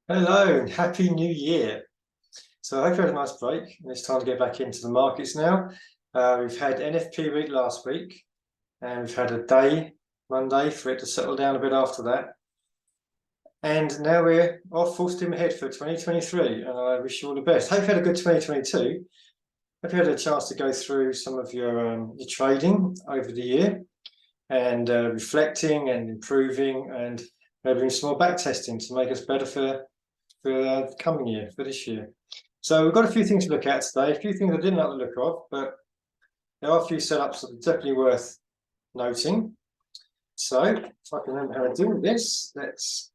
Hello and happy new year. So I hope you had a nice break and it's time to get back into the markets now. We've had NFP week last week and we've had a day, Monday, for it to settle down a bit after that. And now we're off full steam ahead for 2023 and I wish you all the best. Hope you had a good 2022. Hope you had a chance to go through some of your trading over the year and reflecting and improving and maybe doing some more back testing to make us better for the coming year, for this year. So we've got a few things to look at today, a few things I didn't like the look of, but there are a few setups that are definitely worth noting. So if I can remember how to do this, let's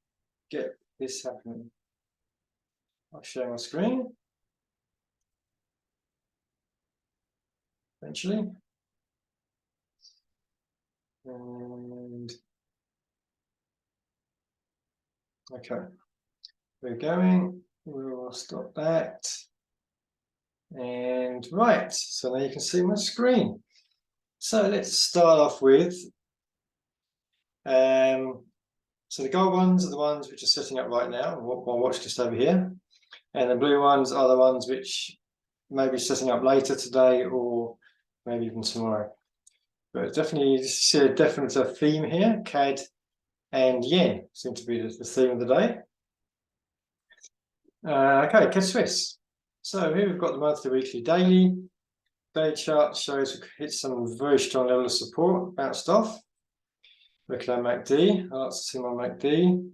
get this happening. I'll share my screen eventually. And okay, we're going, we'll stop that. And right, so now you can see my screen. So let's start off with, so the gold ones are the ones which are sitting up right now, my watch just over here. And the blue ones are the ones which may be setting up later today or maybe even tomorrow. But definitely you see a definite theme here. CAD and yen seem to be the theme of the day. Okay, CAD Swiss. So here we've got the monthly, weekly, daily. Day chart shows we hit some very strong level of support, bounced off. Look at our MACD. I like to see my MACD.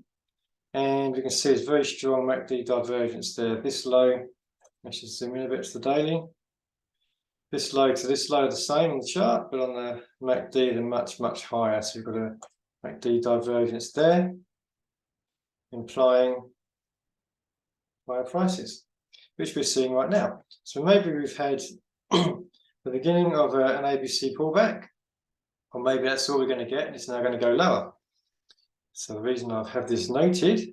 And we can see it's very strong MACD divergence there. This low, let's just zoom in a bit to the daily. This low to this low are the same on the chart, but on the MACD they're much, much higher. So we've got a MACD divergence there, implying higher prices, which we're seeing right now. So maybe we've had the beginning of an ABC pullback, or maybe that's all we're going to get, and it's now going to go lower. So the reason I have this noted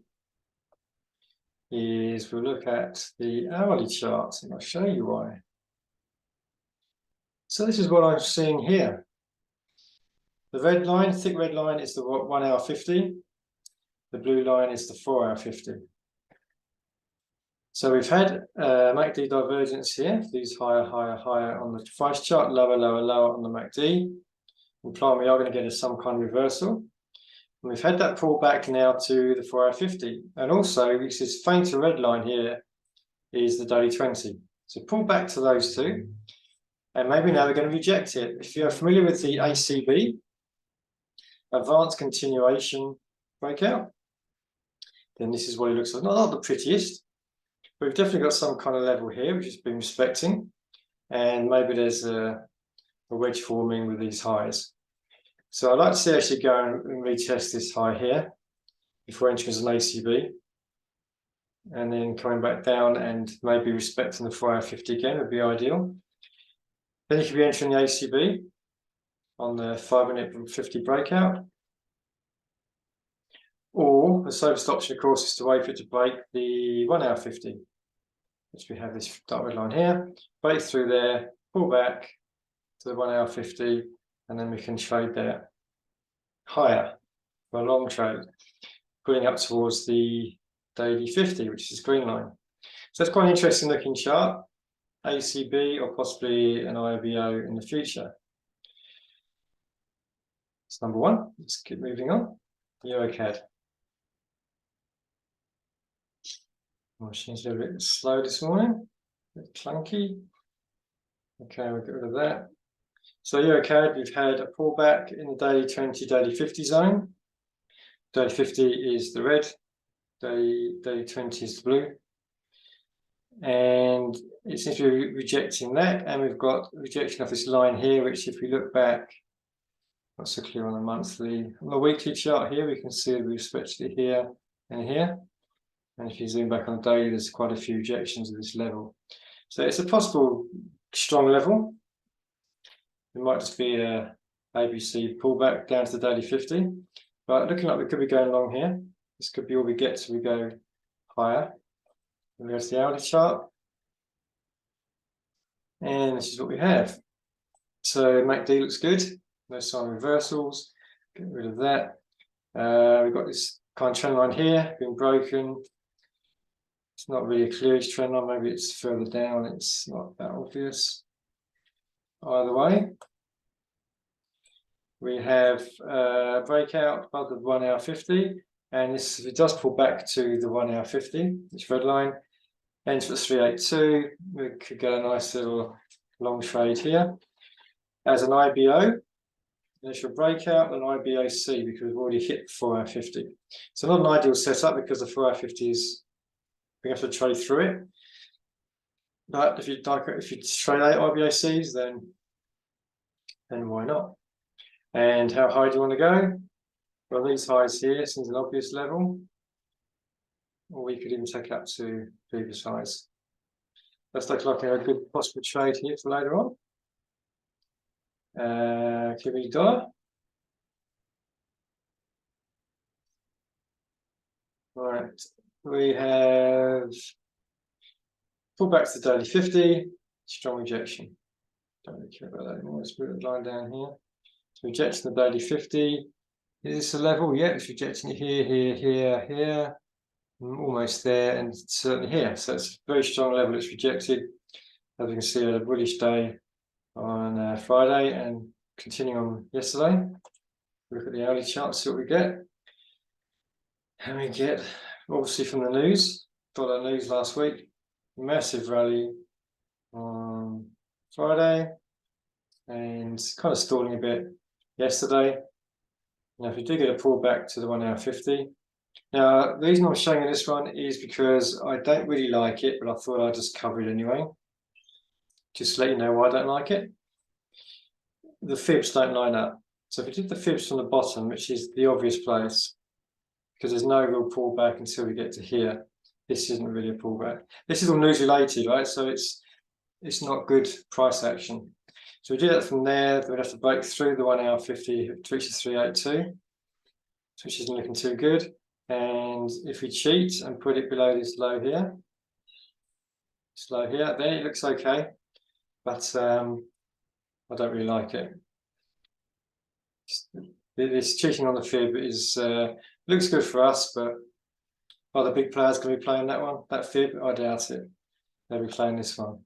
is we'll look at the hourly chart, and I'll show you why. So this is what I'm seeing here. The red line, thick red line, is the 1 hour 50. The blue line is the 4 hour 50. So we've had MACD divergence here. These higher, higher, higher on the price chart, lower, lower, lower on the MACD, implying we are going to get some kind of reversal. And we've had that pull back now to the 4 hour 50. And also, this fainter red line here is the daily 20. So pull back to those two. And maybe now we're going to reject it. If you're familiar with the ACB, Advanced Continuation Breakout, then this is what it looks like. Not the prettiest, but we've definitely got some kind of level here, which has been respecting. And maybe there's a wedge forming with these highs. So I'd like to see actually go and retest this high here before entering as an ACB. And then coming back down and maybe respecting the 4 hour 50 again would be ideal. Then you could be entering the ACB on the 5-minute 50 breakout. Or the safest option, of course, is to wait for it to break the 1 hour 50, which we have this dark red line here. Break through there, pull back to the 1 hour 50, and then we can trade there higher for a long trade, pulling up towards the daily 50, which is this green line. So that's quite an interesting looking chart. ACB or possibly an IBO in the future. That's number one. Let's keep moving on. EuroCAD. Machine's a little bit slow this morning, a bit clunky. Okay, we'll get rid of that. So EuroCAD, we've had a pullback in the daily 20, daily 50 zone. Daily 50 is the red, daily 20 is the blue. And it seems to be rejecting that, and we've got rejection of this line here, which if we look back, not so clear on the monthly, on the weekly chart here, we can see we've stretched it here and here. And if you zoom back on the daily, there's quite a few rejections at this level. So it's a possible strong level. It might just be a ABC pullback down to the daily 50. But looking like we could be going long here. This could be all we get till we go higher. We go to the hourly chart. And this is what we have. So MACD looks good. No sign of reversals. Get rid of that. We've got this kind of trend line here being broken. It's not really a clearish trend line, maybe it's further down, it's not that obvious. Either way, we have breakout above the 1 hour 50, and this, if it does pull back to the 1 hour 50, this red line, enter at 382, we could get a nice little long trade here. As an IBO, initial breakout, an IBOC, because we've already hit 4 hour 50. So not an ideal setup because the 4 hour 50 is, we have to trade through it. But if you trade out IBOCs, then why not? And how high do you want to go? Well, these highs here seems an obvious level, or we could even take it up to previous highs. Let's take a look at a good possible trade here for later on. Kiwi dollar. Right, we have pull back to the daily 50, strong rejection. Don't really care about that anymore. Let's put the line down here. So rejecting the daily 50. Is this a level? Yeah, it's rejecting it here, here, here, here. Almost there, and certainly here. So it's a very strong level. It's rejected. As you can see, had a bullish day on Friday and continuing on yesterday. Look at the hourly chart, see what we get. And we get, obviously, from the news, dollar news last week, massive rally on Friday, and kind of stalling a bit yesterday. Now, if we do get a pullback to the 1 hour 50, now the reason I'm showing you this one is because I don't really like it, but I thought I'd just cover it anyway. Just to let you know why I don't like it. The fibs don't line up. So if we did the fibs from the bottom, which is the obvious place, because there's no real pullback until we get to here. This isn't really a pullback. This is all news related, right? So it's not good price action. So we do that from there, then we'd have to break through the 1 hour 50 to reach the 382, which isn't looking too good. And if we cheat and put it below this low here, then it looks okay. But I don't really like it. This cheating on the fib is looks good for us, but are the big players going to be playing that one, that fib? I doubt it. They'll be playing this one.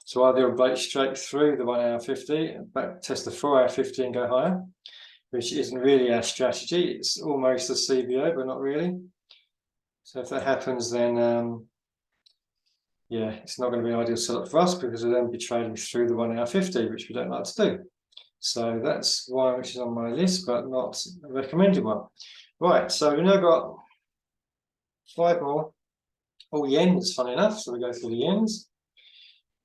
So either they'll break straight through the 1 hour 50, back test the 4 hour 50 and go higher, which isn't really our strategy. It's almost a CBO, but not really. So if that happens, then yeah, it's not going to be an ideal setup for us because we'll then be trading through the 1 hour 50, which we don't like to do. So that's one which is on my list, but not a recommended one. Right, so we've now got 5 more. All yens, funny enough. So we go through the yens,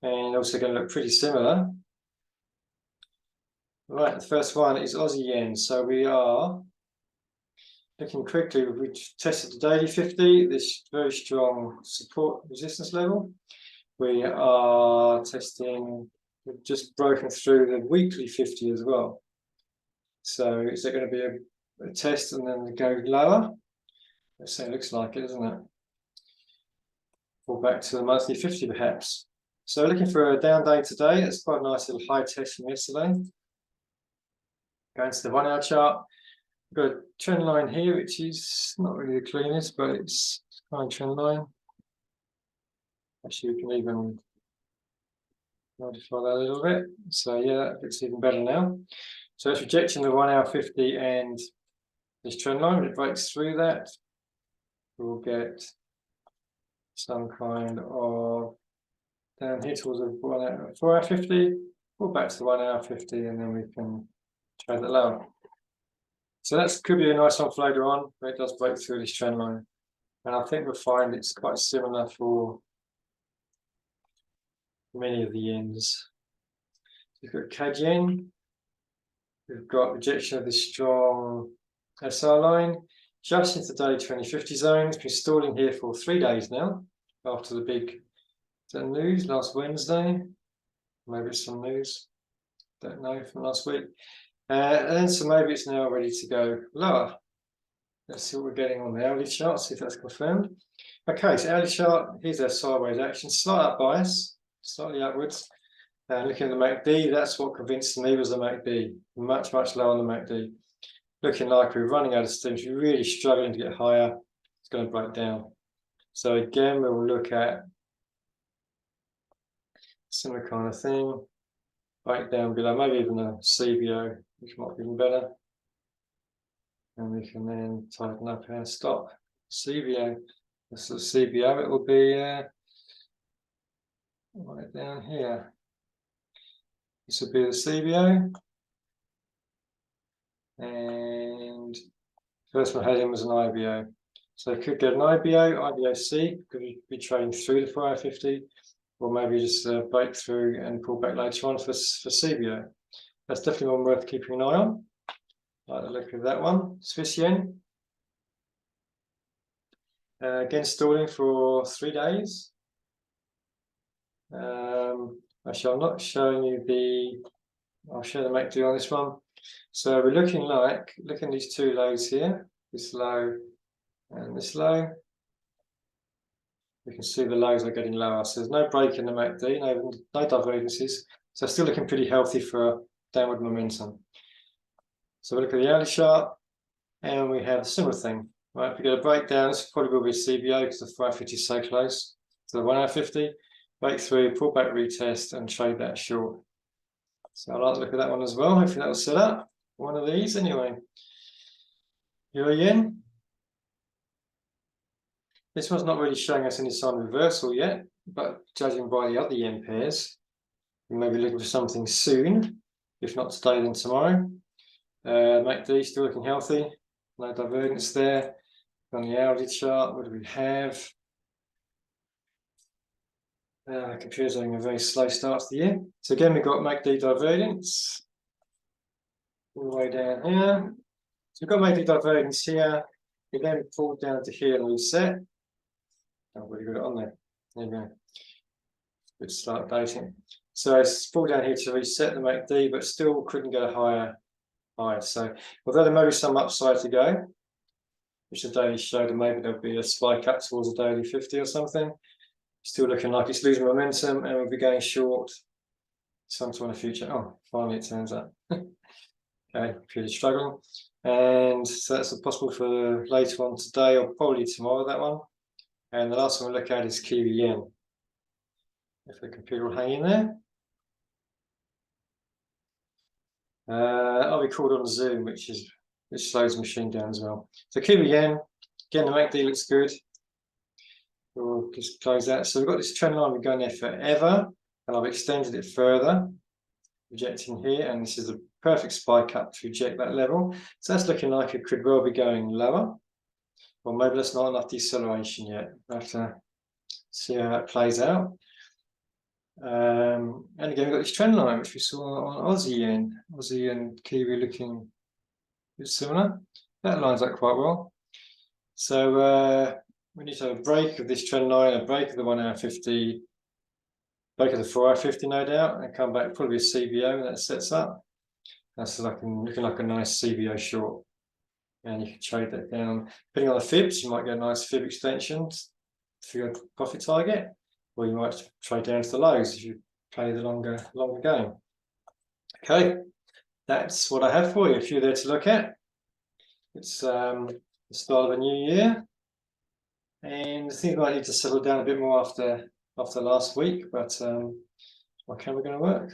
and also going to look pretty similar. Right, the first one is Aussie yen. So we are looking quickly. We tested the daily 50, this very strong support resistance level. We are testing, we've just broken through the weekly 50 as well. So is there going to be a test and then go lower? Let's say it looks like it, doesn't it? Or back to the monthly 50 perhaps. So we're looking for a down day today. It's quite a nice little high test from yesterday. Going to the 1 hour chart. We've got a trend line here, which is not really the cleanest, but it's a fine trend line. Actually, we can even modify that a little bit. So yeah, that looks even better now. So it's rejecting the 1 hour 50 and this trend line. When it breaks through that, we'll get some kind of down here towards the 4 hour 50, pull back to the 1 hour 50, and then we can trade that lower. So that could be a nice one for later on, but it does break through this trend line. And I think we'll find it's quite similar for many of the yens. We've got CAD yen. We've got rejection of this strong SR line, just into the daily 2050 zone. It's been stalling here for 3 days now, after the big news last Wednesday. Maybe it's some news, don't know, from last week. And then so maybe it's now ready to go lower. Let's see what we're getting on the hourly chart, see if that's confirmed. Okay, so hourly chart, here's our sideways action, slight up bias, slightly upwards. Looking at the MACD, that's what convinced me was the MACD, much lower on the MACD. Looking like we're running out of steam, we're really struggling to get higher, it's going to break down. So again, we'll look at similar kind of thing, right down below, maybe even a CBO, which might be even better. And we can then tighten up our stop. CBO, this is CBO, it will be right down here. This will be the CBO. And first one I had in was an IBO. So I could get an IBO, IBOC, could be trading through the 450, or maybe just break through and pull back later on for CBO. That's definitely one worth keeping an eye on. I like the look of that one. Swiss yen. Again, stalling for 3 days. Actually, I'm not showing you I'll show the MACD on this one. So we're looking at these two lows here, this low and this low. We can see the lows are getting lower. So there's no break in the MACD, no divergences. So still looking pretty healthy for downward momentum. So we look at the hourly chart, and we have a similar thing. Right, if we get a breakdown, this probably will be a CBO because the 550 is so close to the 1 hour 50. Break through, pull back, retest, and trade that short. So I like to look at that one as well. Hopefully that will set up one of these anyway. Euro yen. This one's not really showing us any sign of reversal yet, but judging by the other yen pairs, we may be looking for something soon, if not today, then tomorrow. MACD still looking healthy, no divergence there. On the hourly chart, what do we have? The computer's having a very slow start to the year. So again, we've got MACD divergence all the way down here. So we've got MACD divergence here. We then pull down to here and reset. I've already got it on there. There you go. Good start dating. So it's pulled down here to reset the MACD, but still couldn't get a higher high. So although there may be some upside to go, which the daily showed, and maybe there'll be a spike up towards the daily 50 or something, still looking like it's losing momentum and we'll be going short sometime in the future. Oh, finally it turns out. Okay, purely struggling. And so that's possible for later on today or probably tomorrow, that one. And the last one we'll look at is Kiwi yen. If the computer will hang in there. I'll be called on Zoom, which slows the machine down as well. So Kiwi yen, again, the MACD looks good. We'll just close that. So we've got this trend line, we're going there forever, and I've extended it further, rejecting here, and this is a perfect spike up to reject that level. So that's looking like it could well be going lower. Or maybe that's not enough deceleration yet. We'll have to see how that plays out. And again, we've got this trend line, which we saw on Aussie and Kiwi looking a bit similar. That lines up quite well. So we need to have a break of this trend line, a break of the 1 hour 50, break of the 4 hour 50, no doubt, and come back probably a CBO when that sets up. That's looking like a nice CBO short. And you can trade that down. Depending on the fibs, you might get a nice fib extension for your profit target, or you might trade down to the lows if you play the longer game. Okay, that's what I have for you. A few there to look at. It's the start of a new year, and I think I might need to settle down a bit more after last week. But my camera going to work?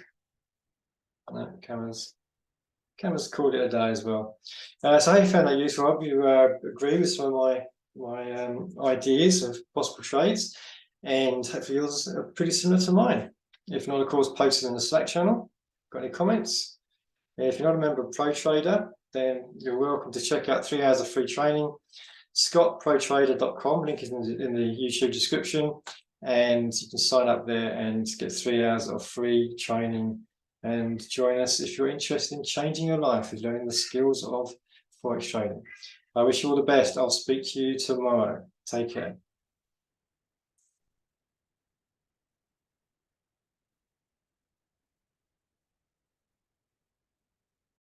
No, camera's called it a day as well. So I hope you found that useful. I hope you agree with some of my ideas of possible trades, and hopefully yours are pretty similar to mine. If not, of course, post it in the Slack channel. Got any comments? If you're not a member of Pro Trader, then you're welcome to check out 3 hours of free training. scottprotrader.com, link is in the YouTube description, and you can sign up there and get 3 hours of free training and join us if you're interested in changing your life with learning the skills of Forex trading. I wish you all the best. I'll speak to you tomorrow. Take care.